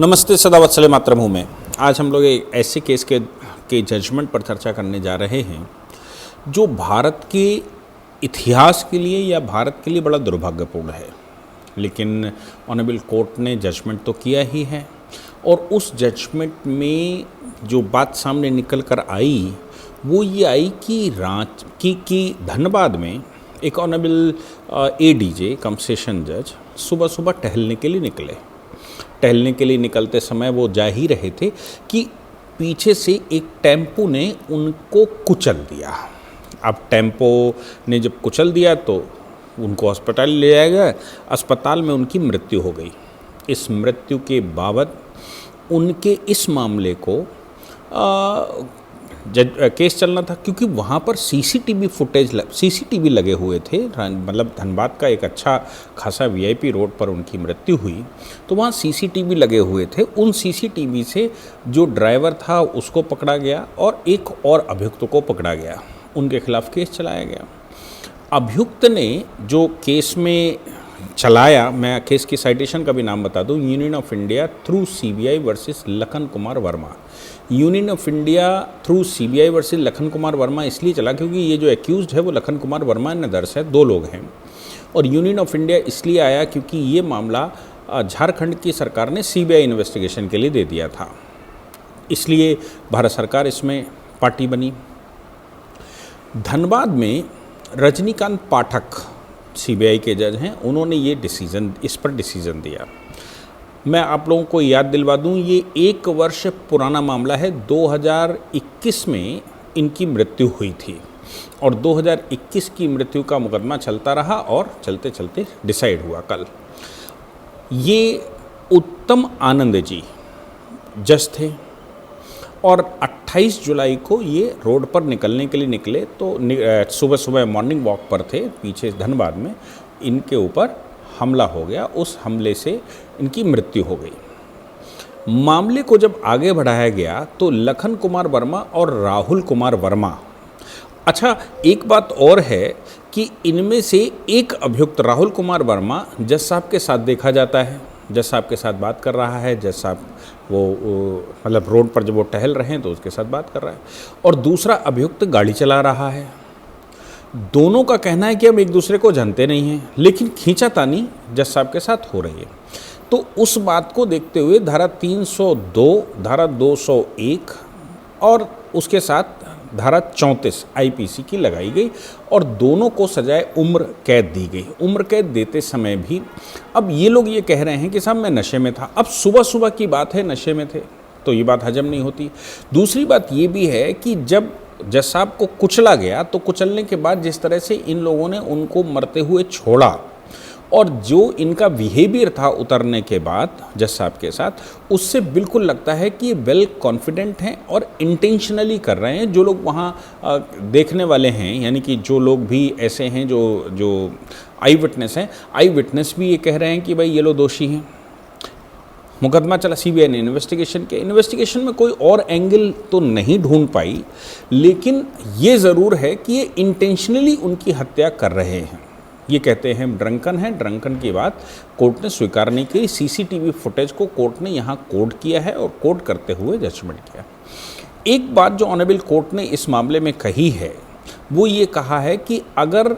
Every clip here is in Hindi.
नमस्ते, सदावत्सले मातरम हूँ मैं। आज हम लोग एक ऐसे केस के जजमेंट पर चर्चा करने जा रहे हैं जो भारत के इतिहास के लिए या भारत के लिए बड़ा दुर्भाग्यपूर्ण है। लेकिन ऑनरेबल कोर्ट ने जजमेंट तो किया ही है और उस जजमेंट में जो बात सामने निकल कर आई वो ये आई कि धनबाद में एक ऑनरेबल ADJ कम सेशन जज सुबह सुबह टहलने के लिए निकलते समय वो जा ही रहे थे कि पीछे से एक टेम्पो ने उनको कुचल दिया। अब टेम्पो ने जब कुचल दिया तो उनको अस्पताल ले जाया गया। अस्पताल में उनकी मृत्यु हो गई। इस मृत्यु के बाबत उनके इस मामले को केस चलना था, क्योंकि वहाँ पर CCTV लगे हुए थे। मतलब धनबाद का एक अच्छा खासा VIP रोड पर उनकी मृत्यु हुई तो वहाँ CCTV लगे हुए थे। उन CCTV से जो ड्राइवर था उसको पकड़ा गया और एक और अभियुक्त को पकड़ा गया। उनके खिलाफ केस चलाया गया। अभियुक्त ने जो केस में चलाया, मैं केस की साइटेशन का भी नाम बता दूं, union of India through CBI versus Lakhan Kumar Verma. Union of India through CBI versus Lakhan Kumar Verma इसलिए चला क्योंकि ये जो एक्यूज्ड है वो लखन कुमार वर्मा एंड अदर्स है, 2 लोग हैं। और यूनियन ऑफ इंडिया इसलिए आया क्योंकि ये मामला झारखंड की सरकार ने CBI इन्वेस्टिगेशन के लिए दे दिया था, इसलिए भारत सरकार इसमें पार्टी बनी। धनबाद में रजनीकांत पाठक CBI के जज हैं, उन्होंने इस पर डिसीज़न दिया। मैं आप लोगों को याद दिलवा दूं, ये 1 वर्ष पुराना मामला है। 2021 में इनकी मृत्यु हुई थी और 2021 की मृत्यु का मुकदमा चलता रहा और चलते चलते डिसाइड हुआ कल। ये उत्तम आनंद जी जज थे और 28 जुलाई को ये रोड पर निकलने के लिए निकले तो सुबह सुबह मॉर्निंग वॉक पर थे। पीछे धनबाद में इनके ऊपर हमला हो गया, उस हमले से इनकी मृत्यु हो गई। मामले को जब आगे बढ़ाया गया तो लखन कुमार वर्मा और राहुल कुमार वर्मा, अच्छा एक बात और है कि इनमें से एक अभियुक्त राहुल कुमार वर्मा जज साहब के साथ देखा जाता है, जज साहब के साथ बात कर रहा है। जज साहब वो मतलब रोड पर जब वो टहल रहे हैं तो उसके साथ बात कर रहा है और दूसरा अभियुक्त गाड़ी चला रहा है। दोनों का कहना है कि हम एक दूसरे को जानते नहीं हैं, लेकिन खींचातानी जज साहब के साथ हो रही है। तो उस बात को देखते हुए धारा 302, धारा 201 और उसके साथ धारा 34 IPC की लगाई गई और दोनों को सजाए उम्र कैद दी गई। उम्र कैद देते समय भी अब ये लोग ये कह रहे हैं कि साहब मैं नशे में था। अब सुबह सुबह की बात है, नशे में थे तो ये बात हजम नहीं होती। दूसरी बात ये भी है कि जब जज साहब को कुचला गया तो कुचलने के बाद जिस तरह से इन लोगों ने उनको मरते हुए छोड़ा और जो इनका बिहेवियर था उतरने के बाद जज साहब के साथ, उससे बिल्कुल लगता है कि ये वेल कॉन्फिडेंट हैं और इंटेंशनली कर रहे हैं। जो लोग वहाँ देखने वाले हैं, यानी कि जो लोग भी ऐसे हैं जो आई विटनेस हैं, आई विटनेस भी ये कह रहे हैं कि भाई ये लोग दोषी हैं। मुकदमा चला, CBI ने इन्वेस्टिगेशन में कोई और एंगल तो नहीं ढूंढ पाई, लेकिन ये ज़रूर है कि ये इंटेंशनली उनकी हत्या कर रहे हैं। ये कहते हैं ड्रंकन की बात कोर्ट ने स्वीकार नहीं की। CCTV फुटेज को कोर्ट ने यहाँ कोड किया है और कोड करते हुए जजमेंट किया। एक बात जो ऑनरेबल कोर्ट ने इस मामले में कही है वो ये कहा है कि अगर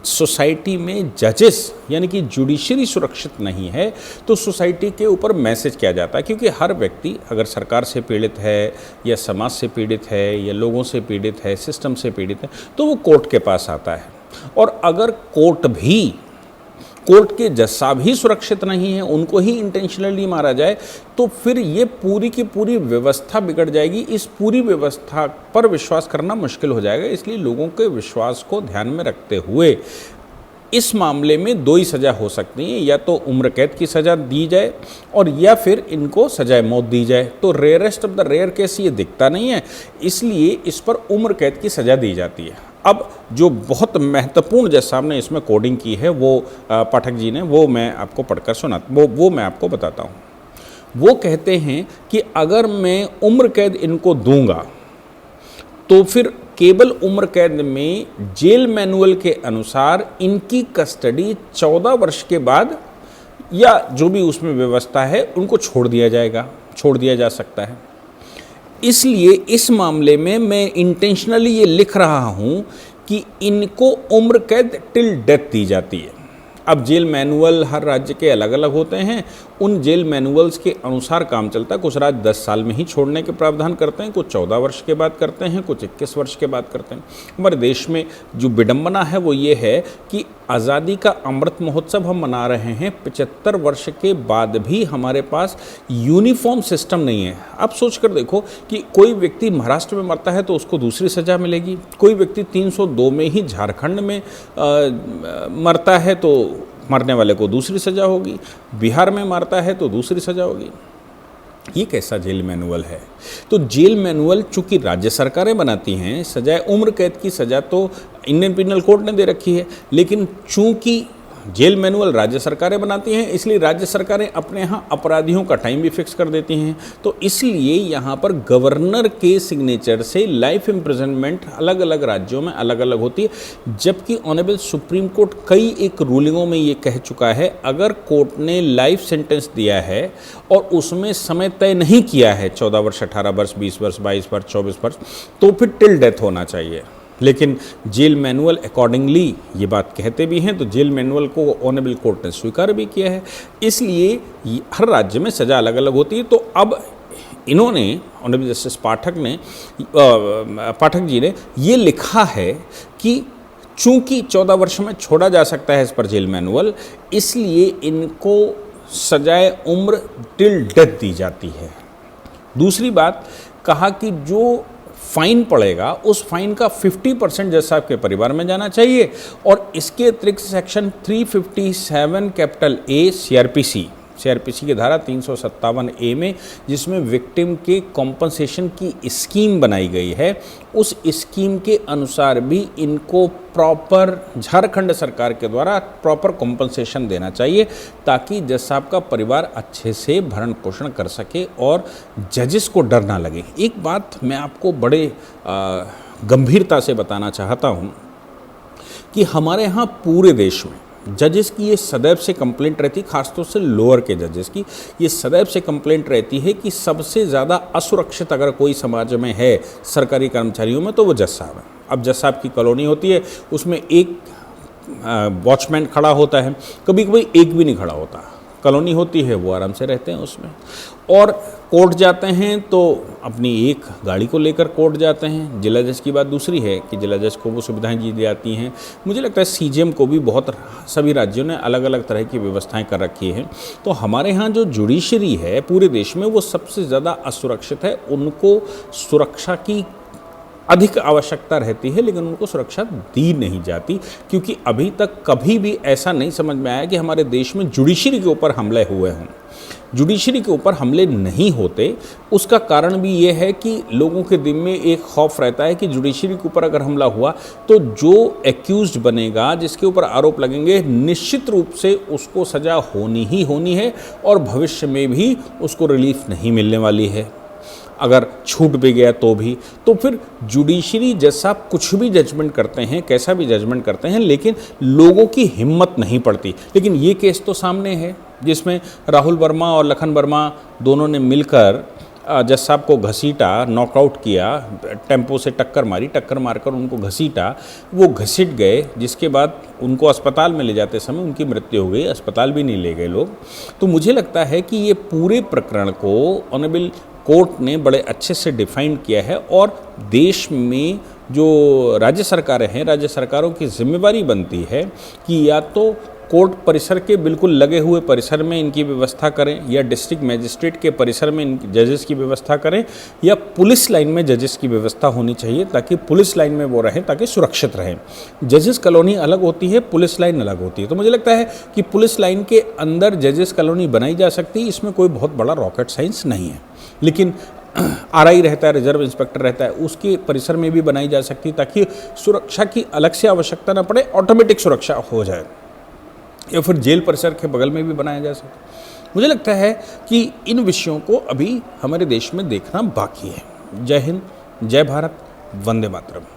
सोसाइटी में जजेस यानी कि जुडिशरी सुरक्षित नहीं है तो सोसाइटी के ऊपर मैसेज किया जाता है, क्योंकि हर व्यक्ति अगर सरकार से पीड़ित है या समाज से पीड़ित है या लोगों से पीड़ित है, सिस्टम से पीड़ित है, तो वो कोर्ट के पास आता है। और अगर कोर्ट के जज साहब ही सुरक्षित नहीं है, उनको ही इंटेंशनली मारा जाए, तो फिर ये पूरी की पूरी व्यवस्था बिगड़ जाएगी। इस पूरी व्यवस्था पर विश्वास करना मुश्किल हो जाएगा। इसलिए लोगों के विश्वास को ध्यान में रखते हुए इस मामले में 2 ही सज़ा हो सकती है, या तो उम्र कैद की सज़ा दी जाए और या फिर इनको सजाए मौत दी जाए। तो rarest of the rare case ये दिखता नहीं है, इसलिए इस पर उम्र कैद की सज़ा दी जाती है। अब जो बहुत महत्वपूर्ण जज साहब ने इसमें कोडिंग की है वो पाठक जी ने, वो मैं आपको पढ़कर वो मैं आपको बताता हूँ। वो कहते हैं कि अगर मैं उम्र कैद इनको दूंगा तो फिर केवल उम्र कैद में जेल मैनुअल के अनुसार इनकी कस्टडी 14 वर्ष के बाद या जो भी उसमें व्यवस्था है उनको छोड़ दिया जा सकता है। इसलिए इस मामले में मैं इंटेंशनली ये लिख रहा हूँ कि इनको उम्र कैद टिल डेथ दी जाती है। अब जेल मैनुअल हर राज्य के अलग अलग होते हैं, उन जेल मैनुअल्स के अनुसार काम चलता है। कुछ राज्य 10 साल में ही छोड़ने के प्रावधान करते हैं, कुछ 14 वर्ष के बाद करते हैं, कुछ 21 वर्ष के बाद करते हैं। हमारे देश में जो विडंबना है वो ये है कि आज़ादी का अमृत महोत्सव हम मना रहे हैं, 75 वर्ष के बाद भी हमारे पास यूनिफॉर्म सिस्टम नहीं है। अब सोच कर देखो कि कोई व्यक्ति महाराष्ट्र में मरता है तो उसको दूसरी सज़ा मिलेगी, कोई व्यक्ति 302 में ही झारखंड में मरता है तो मरने वाले को दूसरी सज़ा होगी, बिहार में मरता है तो दूसरी सज़ा होगी। ये कैसा जेल मैनुअल है? तो जेल मैनुअल चूंकि राज्य सरकारें बनाती हैं, सजाए उम्र कैद की सज़ा तो इंडियन पिनल कोड ने दे रखी है, लेकिन चूंकि जेल मैनुअल राज्य सरकारें बनाती हैं इसलिए राज्य सरकारें अपने यहाँ अपराधियों का टाइम भी फिक्स कर देती हैं। तो इसलिए यहाँ पर गवर्नर के सिग्नेचर से लाइफ इम्प्रिजनमेंट अलग अलग राज्यों में अलग अलग होती है, जबकि ऑनरेबल सुप्रीम कोर्ट कई एक रूलिंगों में ये कह चुका है अगर कोर्ट ने लाइफ सेंटेंस दिया है और उसमें समय तय नहीं किया है 14 वर्ष, 18 वर्ष, 20 वर्ष, 22 वर्ष, 24 वर्ष, तो फिर टिल डेथ होना चाहिए। लेकिन जेल मैनुअल अकॉर्डिंगली ये बात कहते भी हैं, तो जेल मैनुअल को ऑनरेबल कोर्ट ने स्वीकार भी किया है। इसलिए हर राज्य में सज़ा अलग अलग होती है। तो अब इन्होंने ऑनरेबल जस्टिस पाठक जी ने ये लिखा है कि चूंकि 14 वर्ष में छोड़ा जा सकता है इस पर जेल मैनुअल, इसलिए इनको सजाए उम्र टिल डेथ दी जाती है। दूसरी बात कहा कि जो फाइन पड़ेगा उस फाइन का 50% जज साहब के परिवार में जाना चाहिए, और इसके अतिरिक्त सेक्शन 357 कैपिटल ए सीआरपीसी की धारा 357 ए में जिसमें विक्टिम के कॉम्पनसेशन की स्कीम बनाई गई है, उस स्कीम के अनुसार भी इनको प्रॉपर झारखंड सरकार के द्वारा प्रॉपर कॉम्पनसेशन देना चाहिए ताकि जज साहब का परिवार अच्छे से भरण पोषण कर सके और जजेस को डर ना लगे। एक बात मैं आपको बड़े गंभीरता से बताना चाहता हूँ कि हमारे यहाँ पूरे देश में जजेस की ये सदैव से कंप्लेंट रहती, खासतौर से लोअर के जजेस की ये सदैव से कंप्लेंट रहती है कि सबसे ज़्यादा असुरक्षित अगर कोई समाज में है सरकारी कर्मचारियों में तो वो जज साहब है। अब जज साहब की कॉलोनी होती है, उसमें एक वॉचमैन खड़ा होता है, कभी कभी एक भी नहीं खड़ा होता। कॉलोनी होती है वो आराम से रहते हैं उसमें, और कोर्ट जाते हैं तो अपनी एक गाड़ी को लेकर कोर्ट जाते हैं। जिला जज की बात दूसरी है कि जिला जज को वो सुविधाएं दी जाती हैं। मुझे लगता है सीजीएम को भी बहुत सभी राज्यों ने अलग अलग तरह की व्यवस्थाएं कर रखी हैं। तो हमारे यहाँ जो जुडिशरी है पूरे देश में वो सबसे ज़्यादा असुरक्षित है, उनको सुरक्षा की अधिक आवश्यकता रहती है लेकिन उनको सुरक्षा दी नहीं जाती, क्योंकि अभी तक कभी भी ऐसा नहीं समझ में आया कि हमारे देश में जुडिशरी के ऊपर हमले हुए हों। जुडिशरी के ऊपर हमले नहीं होते, उसका कारण भी ये है कि लोगों के दिल में एक खौफ रहता है कि जुडिशरी के ऊपर अगर हमला हुआ तो जो एक्यूज्ड बनेगा, जिसके ऊपर आरोप लगेंगे, निश्चित रूप से उसको सज़ा होनी ही होनी है और भविष्य में भी उसको रिलीफ नहीं मिलने वाली है। अगर छूट भी गया तो फिर जुडिशरी जज साहब कुछ भी जजमेंट करते हैं, कैसा भी जजमेंट करते हैं, लेकिन लोगों की हिम्मत नहीं पड़ती। लेकिन ये केस तो सामने है जिसमें राहुल वर्मा और लखन वर्मा दोनों ने मिलकर जज साहब को घसीटा, नॉकआउट किया, टेम्पो से टक्कर मारकर उनको घसीटा, वो घसीट गए, जिसके बाद उनको अस्पताल में ले जाते समय उनकी मृत्यु हो गई। अस्पताल भी नहीं ले गए लोग। तो मुझे लगता है कि ये पूरे प्रकरण को ऑनरेबल कोर्ट ने बड़े अच्छे से डिफाइन किया है, और देश में जो राज्य सरकारें हैं, राज्य सरकारों की जिम्मेवारी बनती है कि या तो कोर्ट परिसर के बिल्कुल लगे हुए परिसर में इनकी व्यवस्था करें, या डिस्ट्रिक्ट मजिस्ट्रेट के परिसर में इन जजेस की व्यवस्था करें, या पुलिस लाइन में जजेस की व्यवस्था होनी चाहिए ताकि पुलिस लाइन में वो रहें, ताकि सुरक्षित रहें। जजेस कॉलोनी अलग होती है, पुलिस लाइन अलग होती है। तो मुझे लगता है कि पुलिस लाइन के अंदर जजेस कॉलोनी बनाई जा सकती है, इसमें कोई बहुत बड़ा रॉकेट साइंस नहीं है। लेकिन आरआई रहता है, रिजर्व इंस्पेक्टर रहता है, उसके परिसर में भी बनाई जा सकती है ताकि सुरक्षा की अलग से आवश्यकता न पड़े, ऑटोमेटिक सुरक्षा हो जाए, या फिर जेल परिसर के बगल में भी बनाया जा सके। मुझे लगता है कि इन विषयों को अभी हमारे देश में देखना बाकी है। जय हिंद, जय भारत, वंदे मातरम।